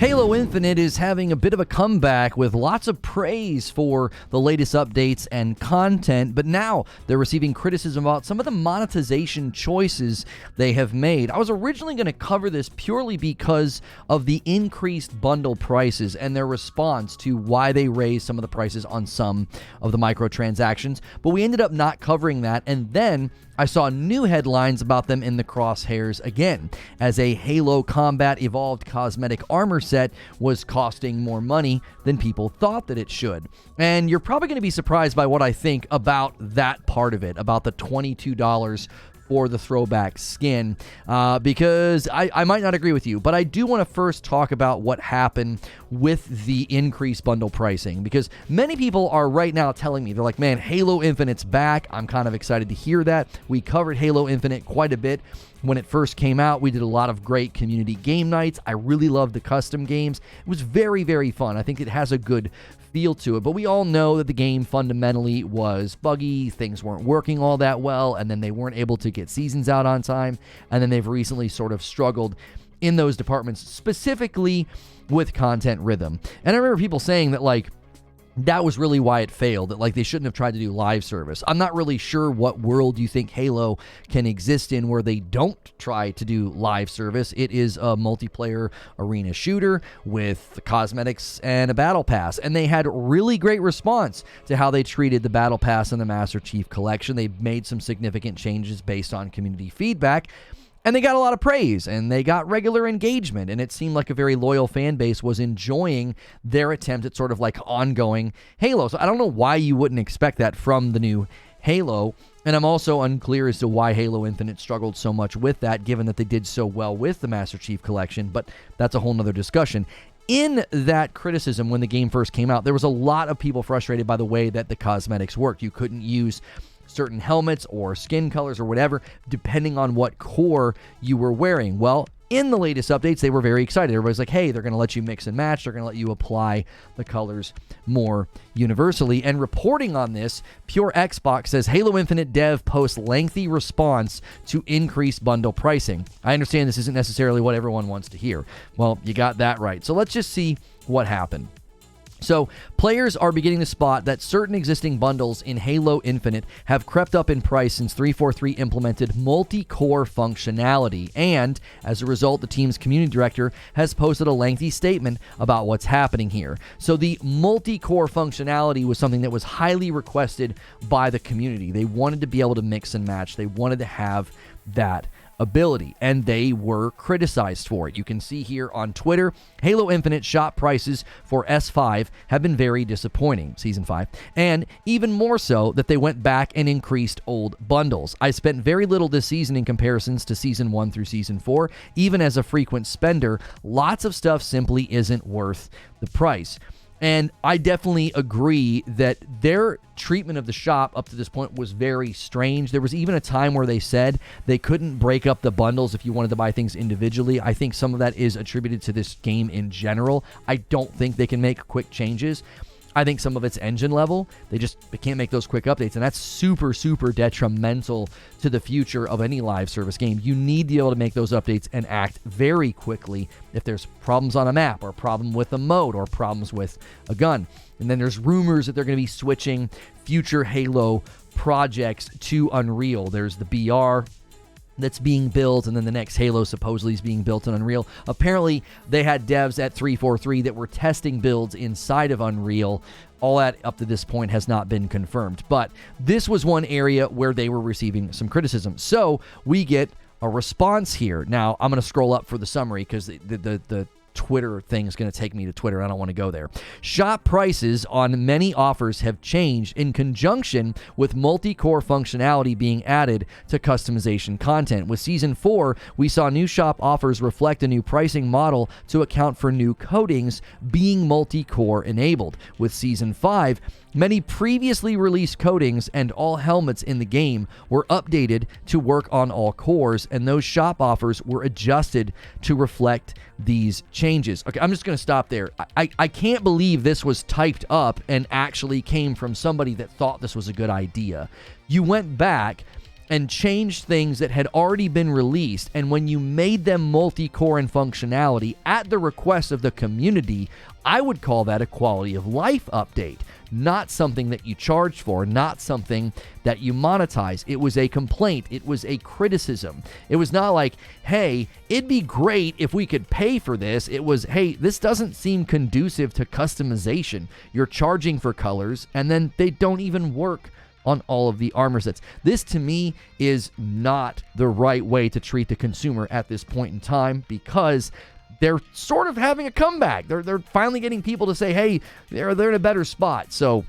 Halo Infinite is having a bit of a comeback with lots of praise for the latest updates and content, but now they're receiving criticism about some of the monetization choices they have made. I was originally going to cover this purely because of the increased bundle prices and their response to why they raised some of the prices on some of the microtransactions, but we ended up not covering that, and then I saw new headlines about them in the crosshairs again, as a Halo Combat Evolved cosmetic armor set was costing more money than people thought that it should. And you're probably going to be surprised by what I think about that part of it, about the $22 for the throwback skin, because I might not agree with you, but I do want to first talk about what happened with the increased bundle pricing, because many people are right now telling me, they're like, man, Halo Infinite's back. I'm kind of excited to hear that. We covered Halo Infinite quite a bit when it first came out. We did a lot of great community game nights. I really loved the custom games. It was very, very fun. I think it has a good feel to it, but we all know that the game fundamentally was buggy, things weren't working all that well, and then they weren't able to get seasons out on time, and then they've recently sort of struggled in those departments, specifically with content rhythm. And I remember people saying that, like, that was really why it failed, that like they shouldn't have tried to do live service. I'm not really sure what world you think Halo can exist in where they don't try to do live service. It is a multiplayer arena shooter with cosmetics and a battle pass, and they had really great response to how they treated the battle pass and the Master Chief Collection. They made some significant changes based on community feedback, and they got a lot of praise, and they got regular engagement, and it seemed like a very loyal fan base was enjoying their attempt at sort of like ongoing Halo. So I don't know why you wouldn't expect that from the new Halo, and I'm also unclear as to why Halo Infinite struggled so much with that, given that they did so well with the Master Chief Collection, but that's a whole nother discussion. In that criticism, when the game first came out, there was a lot of people frustrated by the way that the cosmetics worked. You couldn't use certain helmets or skin colors or whatever, depending on what core you were wearing. Well, in the latest updates, they were very excited. Everybody's like, hey, they're going to let you mix and match. They're going to let you apply the colors more universally. And reporting on this, Pure Xbox says Halo Infinite dev posts lengthy response to increased bundle pricing. I understand this isn't necessarily what everyone wants to hear. Well, you got that right. So let's just see what happened. So, players are beginning to spot that certain existing bundles in Halo Infinite have crept up in price since 343 implemented multi-core functionality, and as a result, the team's community director has posted a lengthy statement about what's happening here. So, the multi-core functionality was something that was highly requested by the community. They wanted to be able to mix and match. They wanted to have that ability, and they were criticized for it. You can see here on Twitter, Halo Infinite shop prices for S5 have been very disappointing, Season 5, and even more so that they went back and increased old bundles. I spent very little this season in comparisons to Season 1 through Season 4. Even as a frequent spender, lots of stuff simply isn't worth the price. And I definitely agree that their treatment of the shop up to this point was very strange. There was even a time where they said they couldn't break up the bundles if you wanted to buy things individually. I think some of that is attributed to this game in general. I don't think they can make quick changes. I think some of it's engine level. They can't make those quick updates, and that's super, super detrimental to the future of any live service game. You need to be able to make those updates and act very quickly if there's problems on a map or a problem with a mode or problems with a gun. And then there's rumors that they're going to be switching future Halo projects to Unreal. There's the BR that's being built, and then the next Halo supposedly is being built in Unreal. Apparently, they had devs at 343 that were testing builds inside of Unreal. All that up to this point has not been confirmed, but this was one area where they were receiving some criticism. So we get a response here. Now, I'm going to scroll up for the summary because the Twitter thing is going to take me to Twitter. I don't want to go there. Shop prices on many offers have changed in conjunction with multi-core functionality being added to customization content. With Season 4, we saw new shop offers reflect a new pricing model to account for new coatings being multi-core enabled. With Season 5, many previously released coatings and all helmets in the game were updated to work on all cores, and those shop offers were adjusted to reflect these changes. Okay, I'm just going to stop there. I can't believe this was typed up and actually came from somebody that thought this was a good idea. You went back and changed things that had already been released, and when you made them multi-core in functionality at the request of the community, I would call that a quality of life update, not something that you charge for, not something that you monetize. It was a complaint. It was a criticism. It was not like, hey, it'd be great if we could pay for this. It was, hey, this doesn't seem conducive to customization. You're charging for colors, and then they don't even work on all of the armor sets. This, to me, is not the right way to treat the consumer at this point in time, because they're sort of having a comeback. They're finally getting people to say, hey, they're in a better spot. So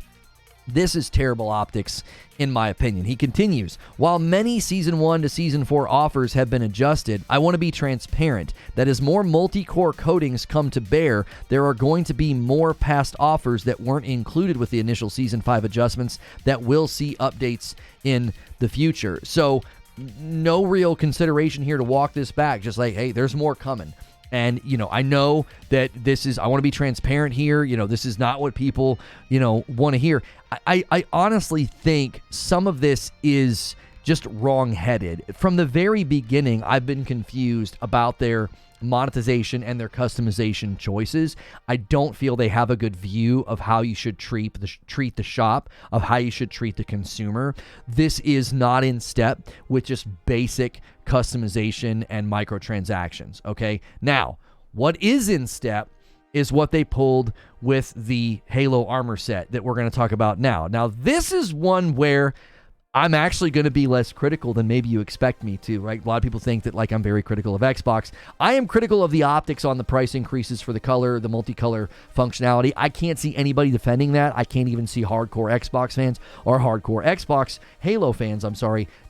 this is terrible optics, in my opinion. He continues, while many Season 1 to Season 4 offers have been adjusted, I want to be transparent that as more multi-core coatings come to bear, there are going to be more past offers that weren't included with the initial Season 5 adjustments that will see updates in the future. So no real consideration here to walk this back. Just like, hey, there's more coming. And, I know that I want to be transparent here. This is not what people, want to hear. I honestly think some of this is just wrong-headed. From the very beginning, I've been confused about their monetization and their customization choices. I don't feel they have a good view of how you should treat the shop, of how you should treat the consumer. This is not in step with just basic customization and microtransactions, okay? Now, what is in step is what they pulled with the Halo armor set that we're going to talk about now. Now, this is one where I'm actually going to be less critical than maybe you expect me to, right? A lot of people think that, I'm very critical of Xbox. I am critical of the optics on the price increases for the color, the multicolor functionality. I can't see anybody defending that. I can't even see hardcore Xbox fans or hardcore Xbox Halo fans,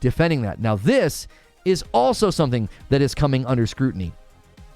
defending that. Now, this is also something that is coming under scrutiny.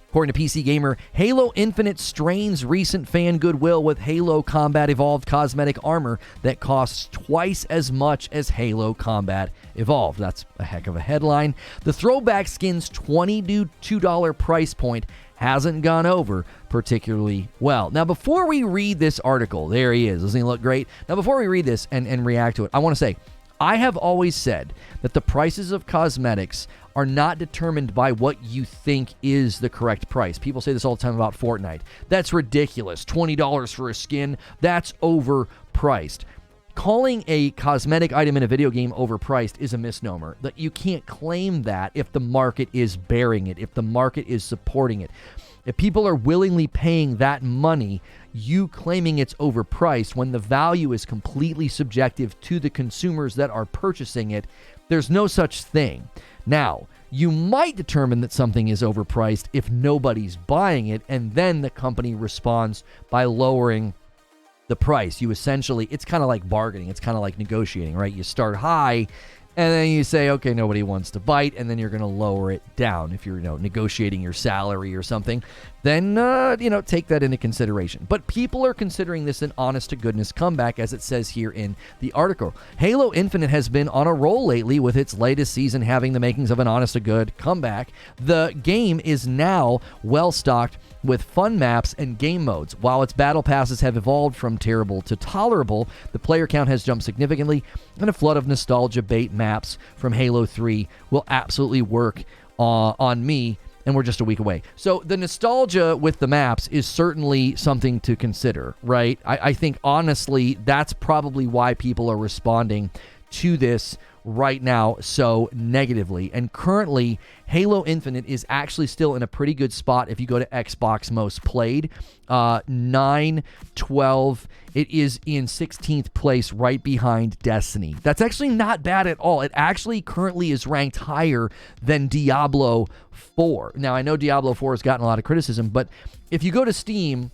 According to PC Gamer, Halo Infinite strains recent fan goodwill with Halo Combat Evolved cosmetic armor that costs twice as much as Halo Combat Evolved. That's a heck of a headline. The throwback skin's $22 price point hasn't gone over particularly well. Now, before we read this article, there he is. Doesn't he look great? Now, before we read this and react to it, I want to say, I have always said that the prices of cosmetics are not determined by what you think is the correct price. People say this all the time about Fortnite. That's ridiculous. $20 for a skin, that's overpriced. Calling a cosmetic item in a video game overpriced is a misnomer. That you can't claim that if the market is bearing it, if the market is supporting it. If people are willingly paying that money, you claiming it's overpriced when the value is completely subjective to the consumers that are purchasing it, there's no such thing. Now, you might determine that something is overpriced if nobody's buying it, and then the company responds by lowering the price. You essentially, it's kind of like bargaining. It's kind of like negotiating, right? You start high, and then you say, okay, nobody wants to bite, and then you're going to lower it down. If you're, negotiating your salary or something, then, take that into consideration. But people are considering this an honest-to-goodness comeback, as it says here in the article. Halo Infinite has been on a roll lately, with its latest season having the makings of an honest-to-good comeback. The game is now well-stocked with fun maps and game modes. While its battle passes have evolved from terrible to tolerable, the player count has jumped significantly, and a flood of nostalgia bait maps from Halo 3 will absolutely work on me, and we're just a week away. So the nostalgia with the maps is certainly something to consider, right? I think, honestly, that's probably why people are responding to this right now so negatively. And currently, Halo Infinite is actually still in a pretty good spot if you go to Xbox Most Played. 9, 12, it is in 16th place right behind Destiny. That's actually not bad at all. It actually currently is ranked higher than Diablo 4. Now, I know Diablo 4 has gotten a lot of criticism, but if you go to Steam,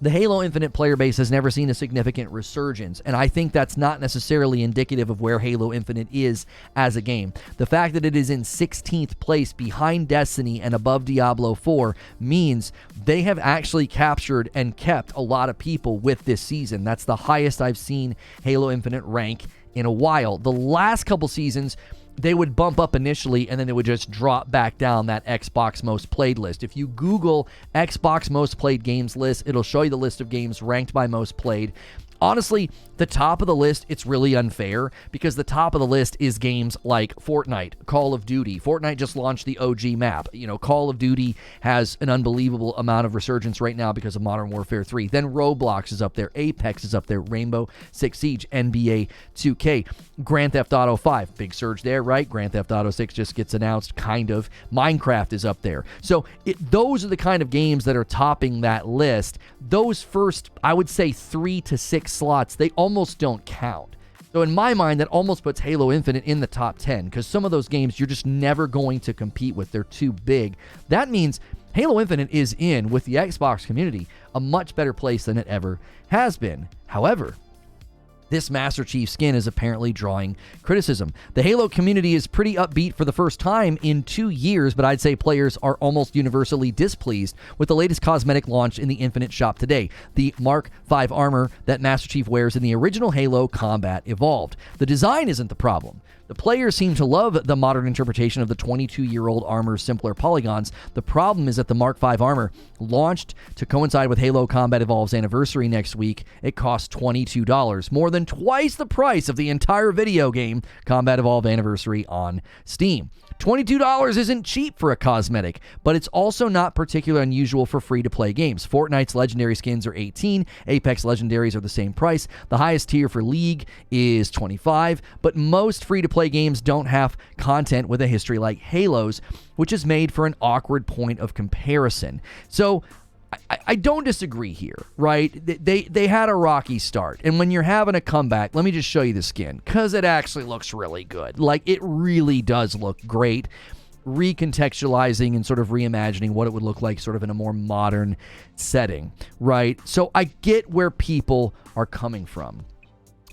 the Halo Infinite player base has never seen a significant resurgence, and I think that's not necessarily indicative of where Halo Infinite is as a game. The fact that it is in 16th place behind Destiny and above Diablo 4 means they have actually captured and kept a lot of people with this season. That's the highest I've seen Halo Infinite rank in a while. The last couple seasons, they would bump up initially, and then they would just drop back down that Xbox Most Played list. If you Google Xbox Most Played Games list, it'll show you the list of games ranked by Most Played. Honestly, the top of the list, it's really unfair because the top of the list is games like Fortnite, Call of Duty. Fortnite just launched the OG map. Call of Duty has an unbelievable amount of resurgence right now because of Modern Warfare 3. Then Roblox is up there, Apex is up there, Rainbow Six Siege, NBA 2K, Grand Theft Auto 5. Big surge there, right? Grand Theft Auto 6 just gets announced, kind of. Minecraft is up there. So those are the kind of games that are topping that list. Those first, I would say, 3 to 6 slots, they almost don't count. So in my mind, that almost puts Halo Infinite in the top 10 because some of those games you're just never going to compete with. They're too big. That means Halo Infinite is in, with the Xbox community, a much better place than it ever has been. However, this Master Chief skin is apparently drawing criticism. The Halo community is pretty upbeat for the first time in 2 years, but I'd say players are almost universally displeased with the latest cosmetic launch in the Infinite shop today, the Mark V armor that Master Chief wears in the original Halo Combat Evolved. The design isn't the problem. The players seem to love the modern interpretation of the 22-year-old armor's simpler polygons. The problem is that the Mark V armor launched to coincide with Halo Combat Evolved's anniversary next week. It costs $22, more than twice the price of the entire video game Combat Evolved Anniversary on Steam. $22 isn't cheap for a cosmetic, but it's also not particularly unusual for free-to-play games. Fortnite's legendary skins are $18, Apex legendaries are the same price, the highest tier for League is $25, but most free-to-play games don't have content with a history like Halo's, which is made for an awkward point of comparison. So I don't disagree here, right? They had a rocky start. And when you're having a comeback, let me just show you the skin, because it actually looks really good. Like, it really does look great. Recontextualizing and sort of reimagining what it would look like sort of in a more modern setting, right? So I get where people are coming from,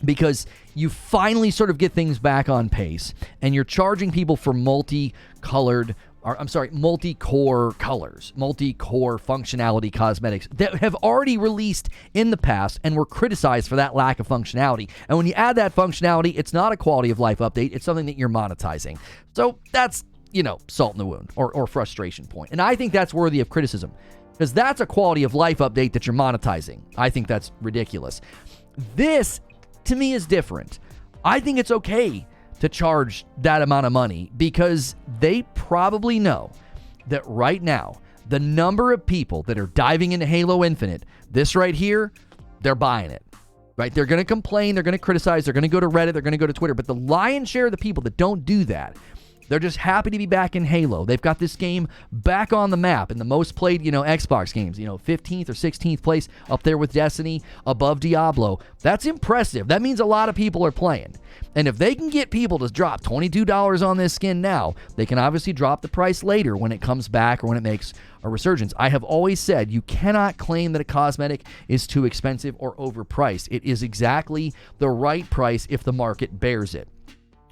because you finally sort of get things back on pace, and you're charging people for multi-core colors, multi-core functionality cosmetics that have already released in the past and were criticized for that lack of functionality. And when you add that functionality, it's not a quality of life update, it's something that you're monetizing. So that's, salt in the wound or frustration point. And I think that's worthy of criticism, because that's a quality of life update that you're monetizing. I think that's ridiculous. This, to me, is different. I think it's okay to charge that amount of money, because they probably know that right now, the number of people that are diving into Halo Infinite, this right here, they're buying it, right? They're going to complain, they're going to criticize, they're going to go to Reddit, they're going to go to Twitter, but the lion's share of the people that don't do that, they're just happy to be back in Halo. They've got this game back on the map in the most played, Xbox games, 15th or 16th place, up there with Destiny, above Diablo. That's impressive. That means a lot of people are playing. And if they can get people to drop $22 on this skin now, they can obviously drop the price later when it comes back or when it makes a resurgence. I have always said you cannot claim that a cosmetic is too expensive or overpriced. It is exactly the right price if the market bears it,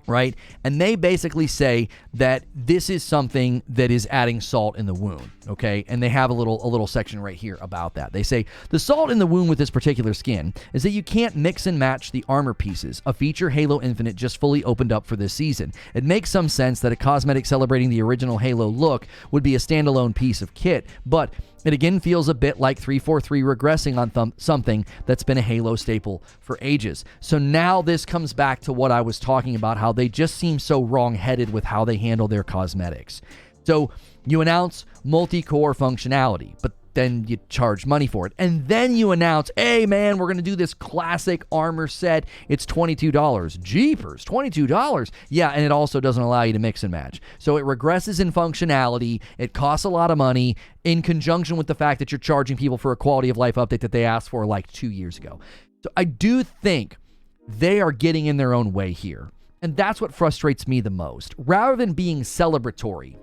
right? And they basically say that this is something that is adding salt in the wound, okay? And they have a little section right here about that. They say, the salt in the wound with this particular skin is that you can't mix and match the armor pieces, a feature Halo Infinite just fully opened up for this season. It makes some sense that a cosmetic celebrating the original Halo look would be a standalone piece of kit, but it again feels a bit like 343 regressing on something that's been a Halo staple for ages. So now this comes back to what I was talking about, how they just seem so wrong-headed with how they handle their cosmetics. So you announce multi-core functionality, but then you charge money for it. And then you announce, hey man, we're going to do this classic armor set. It's $22. Jeepers, $22. Yeah, and it also doesn't allow you to mix and match. So it regresses in functionality. It costs a lot of money in conjunction with the fact that you're charging people for a quality of life update that they asked for like 2 years ago. So I do think they are getting in their own way here. And that's what frustrates me the most. Rather than being celebratory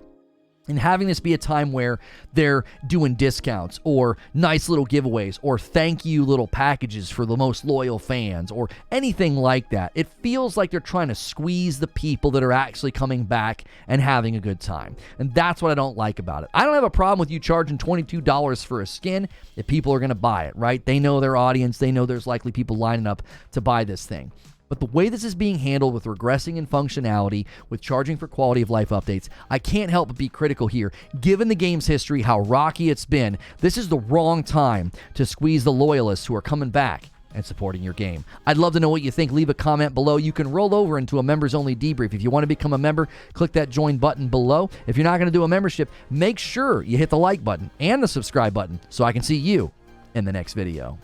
and having this be a time where they're doing discounts or nice little giveaways or thank you little packages for the most loyal fans or anything like that, it feels like they're trying to squeeze the people that are actually coming back and having a good time. And that's what I don't like about it. I don't have a problem with you charging $22 for a skin if people are going to buy it, right? They know their audience. They know there's likely people lining up to buy this thing. But the way this is being handled with regressing in functionality, with charging for quality of life updates, I can't help but be critical here. Given the game's history, how rocky it's been, this is the wrong time to squeeze the loyalists who are coming back and supporting your game. I'd love to know what you think. Leave a comment below. You can roll over into a members-only debrief. If you want to become a member, click that join button below. If you're not going to do a membership, make sure you hit the like button and the subscribe button so I can see you in the next video.